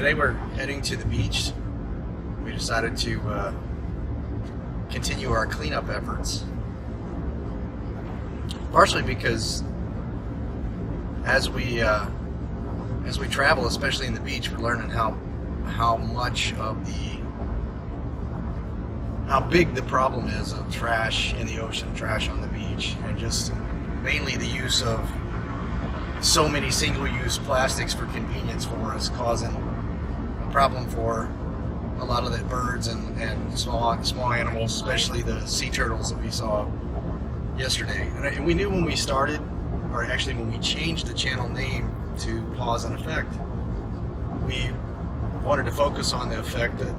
Today we're heading to the beach. We decided to continue our cleanup efforts. Partially because as we travel, especially in the beach, we're learning how big the problem is of trash in the ocean, trash on the beach, and just mainly the use of so many single-use plastics for convenience for us, causing a problem for a lot of the birds and small animals, especially the sea turtles that we saw yesterday. And we knew when we started, or actually when we changed the channel name to Pause and Effect, we wanted to focus on the effect that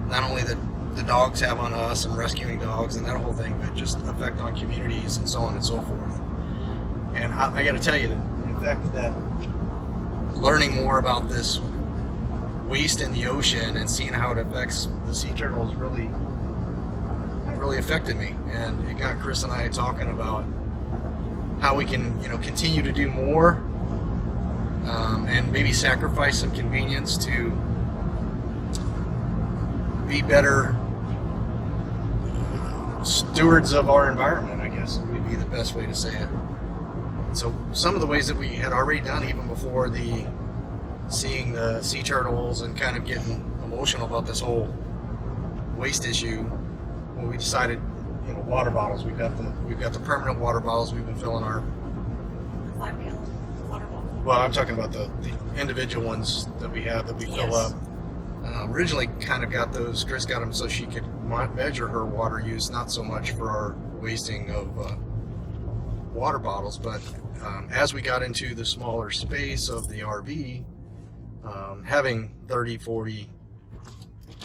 not only the dogs have on us and rescuing dogs and that whole thing, but just the effect on communities and so on and so forth. And I got to tell you, the fact that learning more about this waste in the ocean and seeing how it affects the sea turtles really affected me, and it got Chris and I talking about how we can, continue to do more, and maybe sacrifice some convenience to be better stewards of our environment, I guess would be the best way to say it. So some of the ways that we had already done even before seeing the sea turtles and kind of getting emotional about this whole waste issue, when we decided, water bottles. We've got the permanent water bottles we've been filling our 5-gallon water bottle. Well, I'm talking about the individual ones that we have that we fill up. Originally kind of got those, Chris got them so she could measure her water use, not so much for our wasting of water bottles, but as we got into the smaller space of the RV, having 30, 40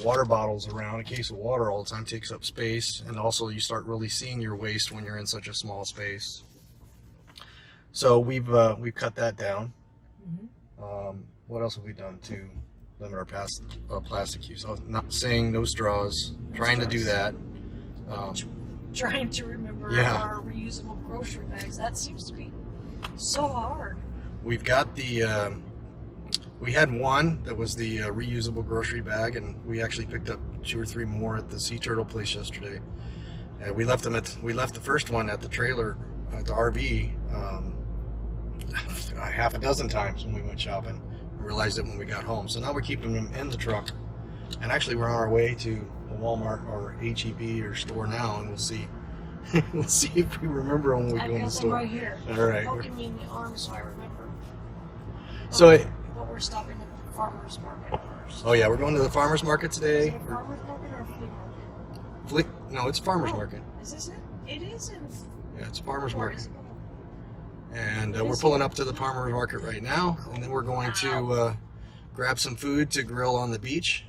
water bottles around, a case of water all the time takes up space, and also you start really seeing your waste when you're in such a small space. So we've cut that down. Mm-hmm. What else have we done to limit our plastic use? Not saying no straws, trying to do that. Trying to remember our reusable grocery bags. That seems to be so hard. We've got we had one that was the reusable grocery bag, and we actually picked up 2 or 3 more at the sea turtle place yesterday. And we left the first one at the trailer at the RV half a dozen times when we went shopping. We realized it when we got home. So now we're keeping them in the truck. And actually we're on our way to a Walmart or HEB or store now, and we'll see. We'll see if we remember when we go in the store. I've got them right here. All right. Poking me in the arm so I remember. But we're stopping at the farmer's market first. Oh yeah, we're going to the farmer's market today. Is it a farmer's market or a flea market? No, it's farmer's market. Is this it? It is in. Yeah, it's farmer's market. And we're pulling up to the farmer's market right now, and then we're going to grab some food to grill on the beach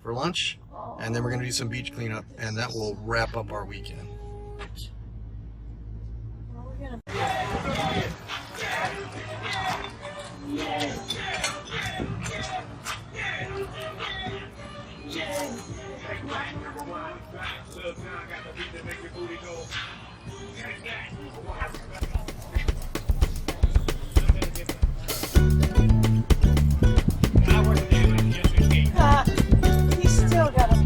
for lunch, and then we're going to do some beach cleanup, and that will wrap up our weekend. Well, we're gonna. He's still got a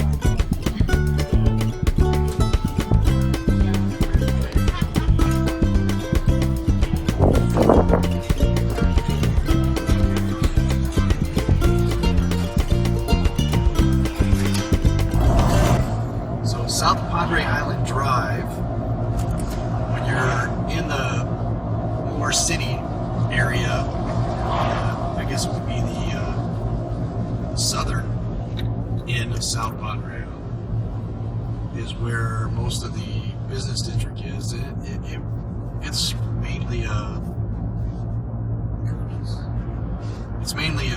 So South Padre Island Drive, when you're in the more city area, I guess it would be the southern end of South Padre, is where most of the business district is. It's mainly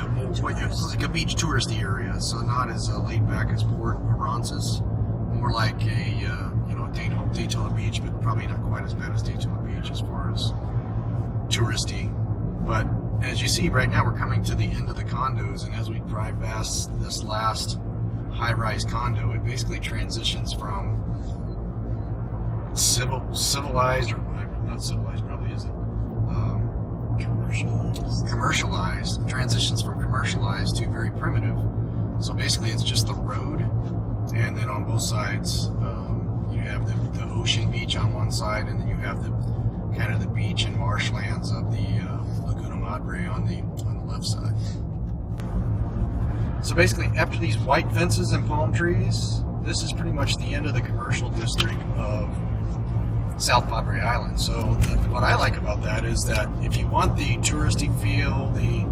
like a beach touristy area, so not as laid back as Port Aransas. More like a Daytona Beach, but probably not quite as bad as Daytona Beach as far as touristy. But as you see right now, we're coming to the end of the condos, and as we drive past this last high-rise condo, it basically transitions from civilized, or not civilized, probably isn't, Commercialized. Transitions from commercialized to very primitive. So basically it's just the road, and then on both sides you have the ocean beach on one side, and then you have the kind of the beach and marshlands of the Laguna Madre on the left side. So basically, after these white fences and palm trees, this is pretty much the end of the commercial district of South Padre Island. So what I like about that is that if you want the touristy feel, the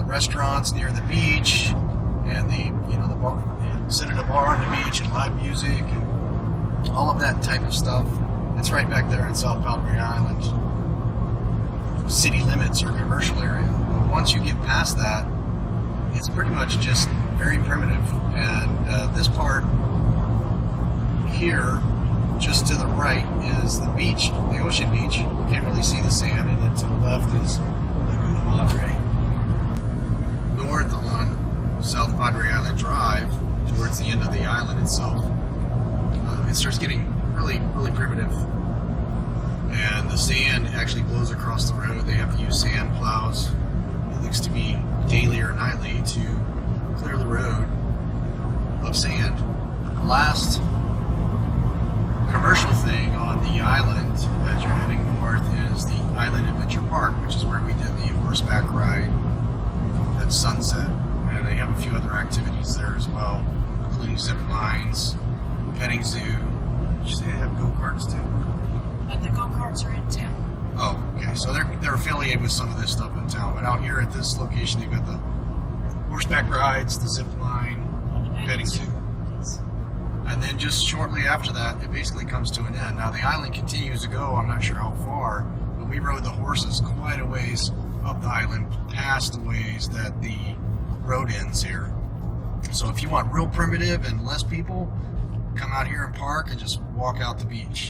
restaurants near the beach, and the bar, sit at a bar on the beach and live music and all of that type of stuff, it's right back there in South Padre Island. City limits or commercial area. But once you get past that, it's pretty much just very primitive. And this part here, just to the right, is the beach, the ocean beach. You can't really see the sand, and then to the left is Laguna Madre. North on South Padre Island Drive, towards the end of the island itself, it starts getting really, really primitive. And the sand actually blows across the road. They have to use sand plows. It looks to be daily or nightly to clear the road of sand. The last commercial thing on the island as you're heading north is the Island Adventure Park, which is where we did the horseback ride at sunset. And they have a few other activities there as well, including zip lines, petting zoo. Did you say they have go-karts too? And the go-karts are in town. Oh, okay. So they're affiliated with some of this stuff in town. But out here at this location, they've got the horseback rides, the zip line, petting zoo. Yes. And then just shortly after that, it basically comes to an end. Now, the island continues to go. I'm not sure how far, but we rode the horses quite a ways up the island, past the ways that the road ends here. So if you want real primitive and less people, come out here and park and just walk out the beach.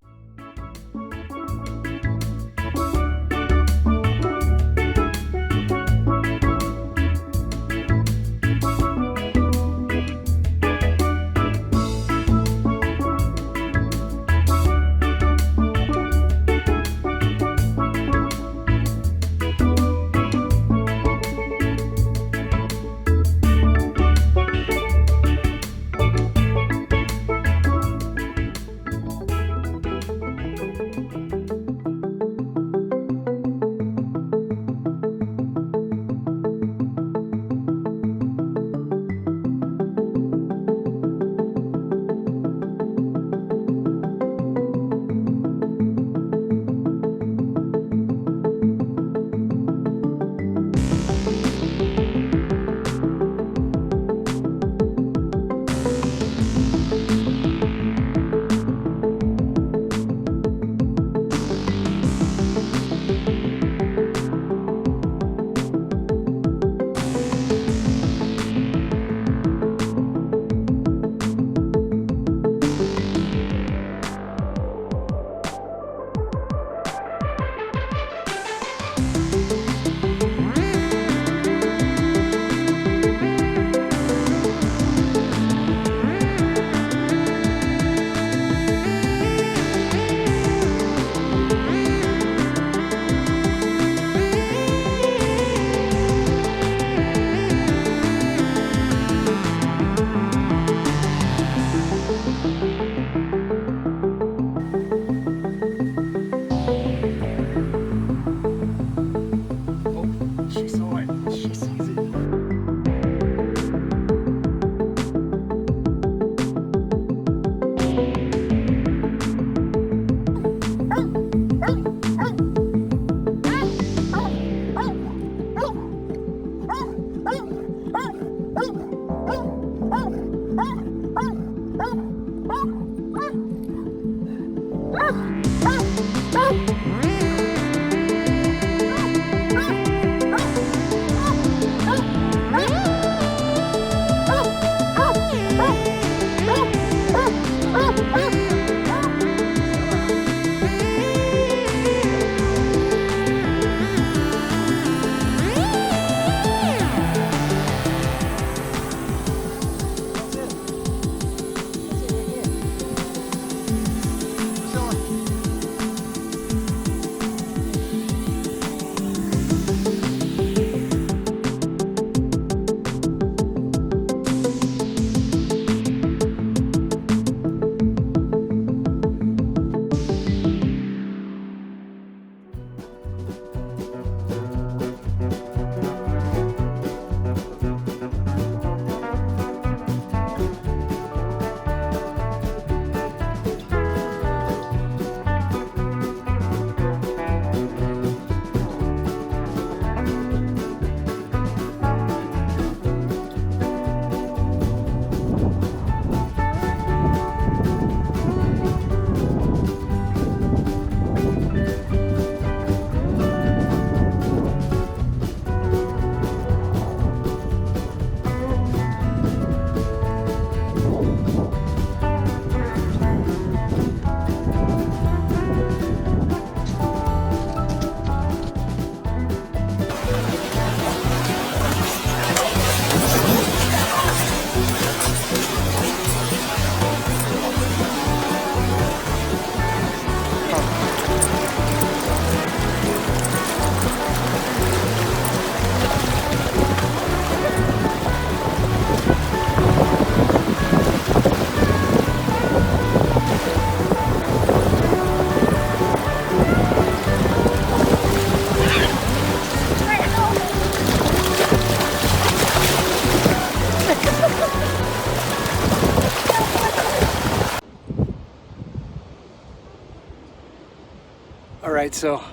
right, so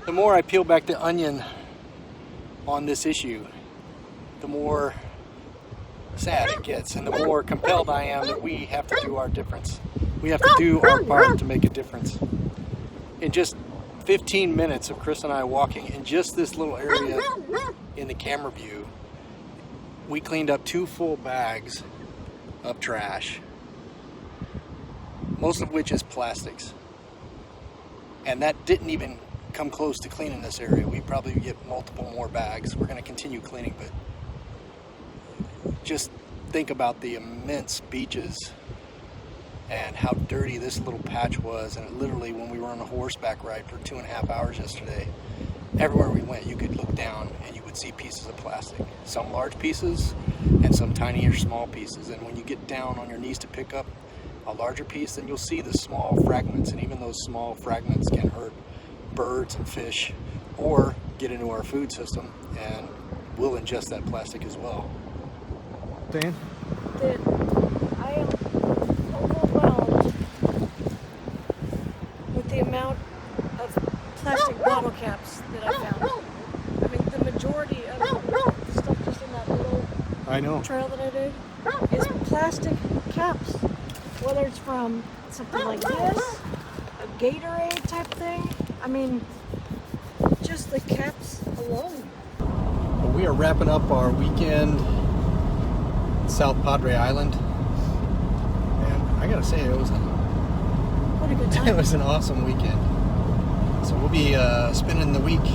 the more I peel back the onion on this issue, the more sad it gets, and the more compelled I am that we have to do our difference. We have to do our part to make a difference. In just 15 minutes of Chris and I walking in just this little area in the camera view, we cleaned up 2 full bags of trash, most of which is plastics. And that didn't even come close to cleaning this area. We probably get multiple more bags. We're going to continue cleaning, but just think about the immense beaches and how dirty this little patch was. And literally, when we were on a horseback ride for 2.5 hours yesterday, everywhere we went, you could look down and you would see pieces of plastic. Some large pieces and some tiny or small pieces. And when you get down on your knees to pick up a larger piece, then you'll see the small fragments. And even those small fragments can hurt birds and fish or get into our food system, and we'll ingest that plastic as well. Dan? That I am overwhelmed with the amount of plastic bottle caps that I found. I mean, the majority of the stuff just in that little trail that I did is plastic caps. Whether it's from something like this, a Gatorade type thing. I mean, just the caps alone. Well, we are wrapping up our weekend South Padre Island, and I gotta say it was What a good time. it was an awesome weekend. So we'll be spending the week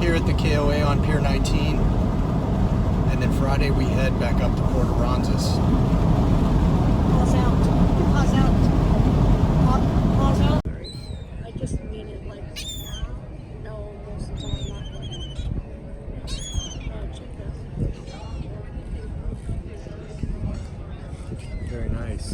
here at the KOA on Pier 19, and then Friday we head back up to Port Aransas. Pause out. Pause out. Pause out. I just mean it like, no, most of the time I'm not going to. Check this. Very nice.